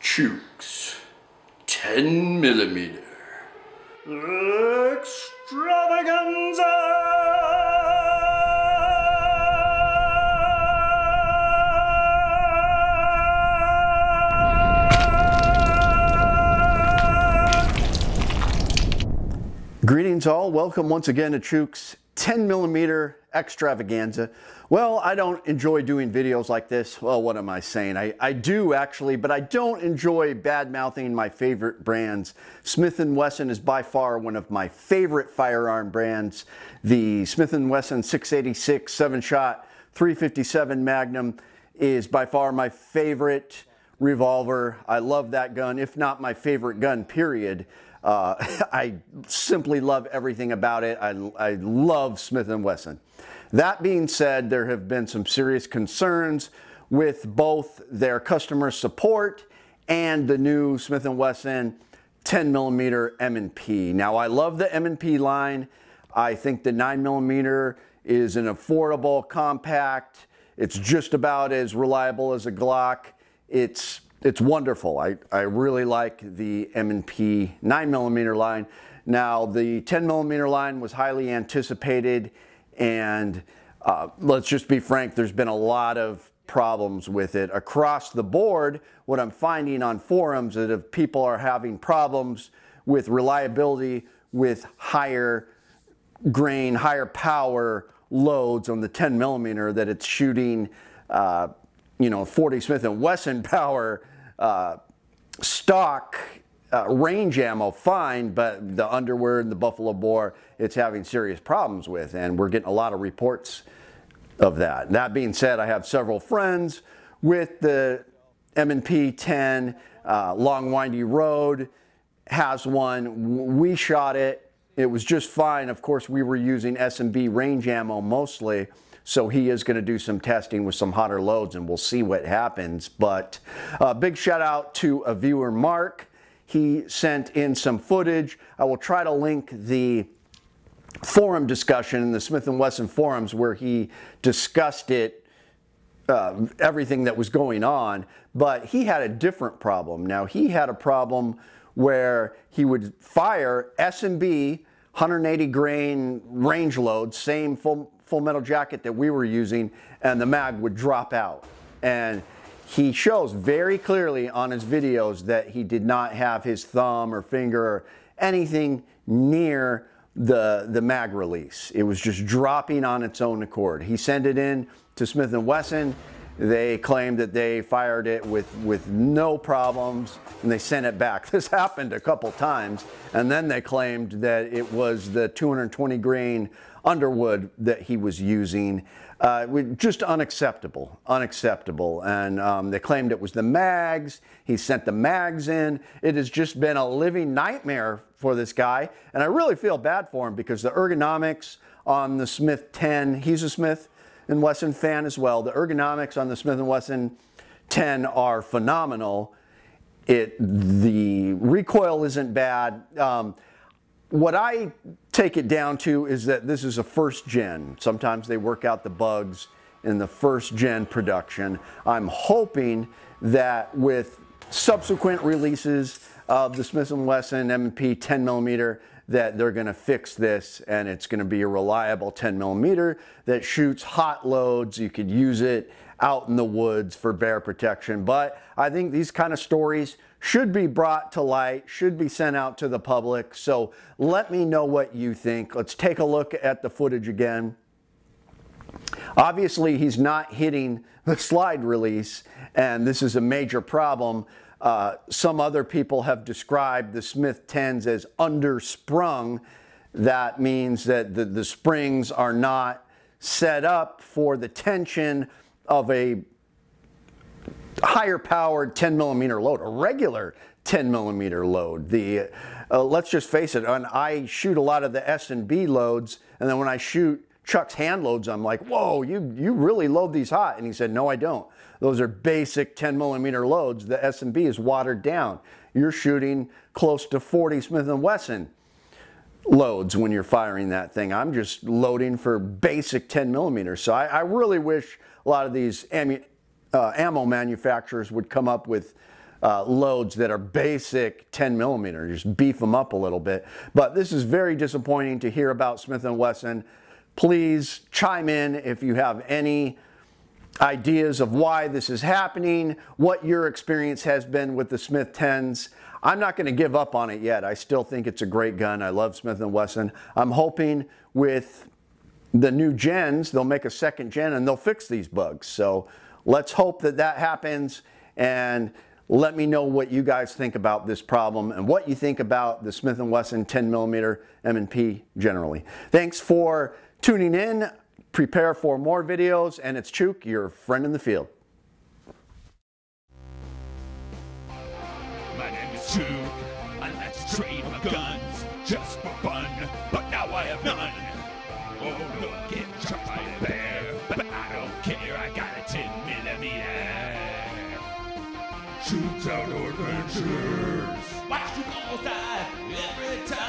Chuke's 10mm extravaganza. Greetings all, welcome once again to Chuke's 10mm extravaganza. Well, I don't enjoy doing videos like this. Well, what am I saying? I do actually, but I don't enjoy bad-mouthing my favorite brands. Smith & Wesson is by far one of my favorite firearm brands. The Smith & Wesson 686 7-shot 357 Magnum is by far my favorite revolver. I love that gun, if not my favorite gun, period. I simply love everything about it. I love Smith & Wesson. That being said, there have been some serious concerns with both their customer support and the new Smith & Wesson 10mm M&P. Now, I love the M&P line. I think the 9mm is an affordable, compact. It's just about as reliable as a Glock. It's wonderful. I really like the M&P 9mm line. Now, the 10mm line was highly anticipated, and let's just be frank, there's been a lot of problems with it. Across the board, what I'm finding on forums is that people are having problems with reliability with higher grain, higher power loads on the 10mm, that it's shooting, 40 Smith & Wesson power stock range ammo fine, but the Underwood and the Buffalo Bore, it's having serious problems with, and we're getting a lot of reports of that. That being said, I have several friends with the M&P 10. Long Windy Road has one. We shot it. It was just fine. Of course, we were using S&B range ammo mostly, so he is going to do some testing with some hotter loads, and we'll see what happens. But big shout out to a viewer, Mark. He sent in some footage. I will try to link the forum discussion in the Smith & Wesson forums where he discussed it, everything that was going on. But he had a different problem. Now, he had a problem where he would fire S&B 180 grain range load, same full metal jacket that we were using, and the mag would drop out. And he shows very clearly on his videos that he did not have his thumb or finger or anything near the mag release. It was just dropping on its own accord. He sent it in to Smith & Wesson. They claimed that they fired it with no problems, and they sent it back. This happened a couple times, and then they claimed that it was the 220 grain Underwood that he was using. Just unacceptable, and they claimed it was the mags. He sent the mags in. It has just been a living nightmare for this guy, and I really feel bad for him because the ergonomics on the Smith 10, he's a Smith & Wesson fan as well. The ergonomics on the Smith & Wesson 10 are phenomenal. The recoil isn't bad. What I take it down to is that this is a first gen. Sometimes they work out the bugs in the first gen production. I'm hoping that with subsequent releases of the Smith & Wesson M&P 10mm that they're going to fix this, and it's going to be a reliable 10mm that shoots hot loads. You could use it out in the woods for bear protection. But I think these kind of stories should be brought to light, should be sent out to the public. So let me know what you think. Let's take a look at the footage again. Obviously, he's not hitting the slide release, and this is a major problem. Some other people have described the Smith 10s as undersprung. That means that the springs are not set up for the tension of a higher powered 10mm load, a regular 10mm load. Let's just face it, I shoot a lot of the S&B loads, and then when I shoot Chuck's hand loads, I'm like, whoa, you really load these hot. And he said, no, I don't. Those are basic 10mm loads. The S&B is watered down. You're shooting close to 40 Smith & Wesson loads when you're firing that thing. I'm just loading for basic 10mm. So I really wish a lot of these ammo manufacturers would come up with loads that are basic 10mm, just beef them up a little bit. But this is very disappointing to hear about Smith & Wesson. Please chime in if you have any ideas of why this is happening, what your experience has been with the Smith 10s. I'm not going to give up on it yet. I still think it's a great gun. I love Smith & Wesson. I'm hoping with the new gens, they'll make a second gen and they'll fix these bugs. So let's hope that that happens, and let me know what you guys think about this problem and what you think about the Smith & Wesson 10mm M&P generally. Thanks for tuning in. Prepare for more videos, and it's Chuke, your friend in the field. My name is Chuke. I like to trade my guns just for fun, but now I have none. Oh, look, get shot by a bear, but I don't care. I got a 10mm. Chuke's Outdoor Adventures. Watch you all die every time.